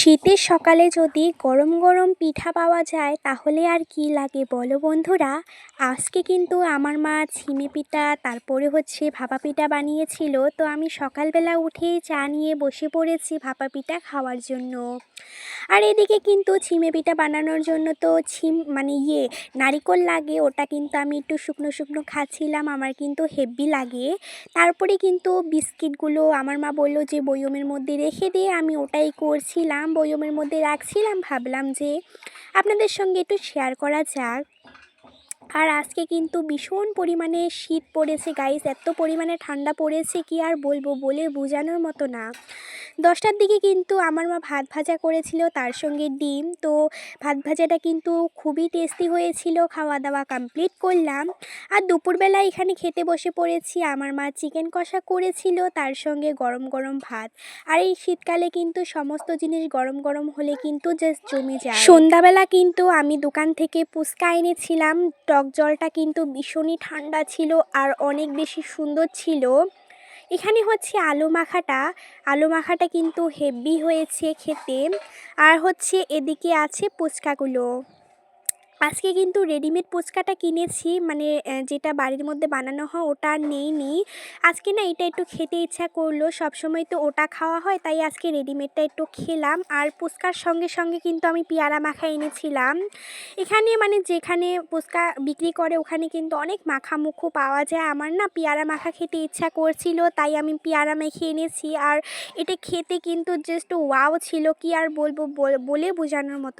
শীতের সকালে যদি গরম গরম পিঠা পাওয়া যায় তাহলে আর কি লাগে বলো বন্ধুরা। আজকে কিন্তু আমার মা ছিমে পিঠা তারপরে ভাপা পিঠা বানিয়েছিল। তো আমি সকালবেলা উঠেই চা নিয়ে বসে পড়েছি ভাপা পিঠা খাওয়ার জন্য। আর এদিকে কিন্তু ছিমে পিঠা বানানোর জন্য তো নারিকল লাগে, ওটা কিন্তু আমি একটু শুকনো শুকনো খাচ্ছিলাম, আমার কিন্তু হেভি লাগে। তারপরে কিন্তু বিস্কিটগুলো আমার মা বলল যে বয়মের মধ্যে রেখে দিয়ে, আমি ওটাই করছিলাম, বয়মের মধ্যে রাখছিলাম, ভাবলাম যে আপনাদের সঙ্গে একটু শেয়ার করা যাক। আর আজকে কিন্তু ভীষণ পরিমাণে শীত পড়েছে গাইস, এত পরিমাণে ঠান্ডা পড়েছে কি আর বলবো, বলে বোঝানোর মতো না। 10টার দিকে কিন্তু আমার মা ভাত ভাজা করেছিল, তার সঙ্গে ডিম। তো ভাত ভাজাটা কিন্তু খুবই টেস্টি হয়েছিল। খাওয়া দাওয়া কমপ্লিট করলাম। আর দুপুরবেলা এখানে খেতে বসে পড়েছি। আমার মা চিকেন কষা করেছিল, তার সঙ্গে গরম গরম ভাত। আর এই শীতকালে কিন্তু সমস্ত জিনিস গরম গরম হলে কিন্তু জাস্ট জমে যায়। সন্ধ্যাবেলা কিন্তু আমি দোকান থেকে ফুচকা এনেছিলাম। টক জলটা কিন্তু ভীষণই ঠান্ডা ছিল আর অনেক বেশি সুন্দর ছিল। এখানে আলু মাখাটা কিন্তু হেভি হয়েছে খেতে। আর এদিকে আছে ফুচকাগুলো। আজকে কিন্তু রেডিমেড ফুচকাটা কিনেছি, যেটা বাড়ির মধ্যে বানানো হয় ওটা আর নেইনি। আজকে না এটা একটু খেতে ইচ্ছা করলো, সবসময় তো ওটা খাওয়া হয়, তাই আজকে রেডিমেডটা একটু খেলাম। আর ফুচকার সঙ্গে সঙ্গে কিন্তু আমি পেয়ারা মাখা এনেছিলাম। এখানে যেখানে ফুচকা বিক্রি করে ওখানে কিন্তু অনেক মাখামুখো পাওয়া যায়। আমার না পেয়ারা মাখা খেতে ইচ্ছা করছিল, তাই আমি পেয়ারা মেখে এনেছি। আর এটা খেতে কিন্তু জাস্ট ওয়াও ছিল, কি আর বলবো, বলে বোঝানোর মতো।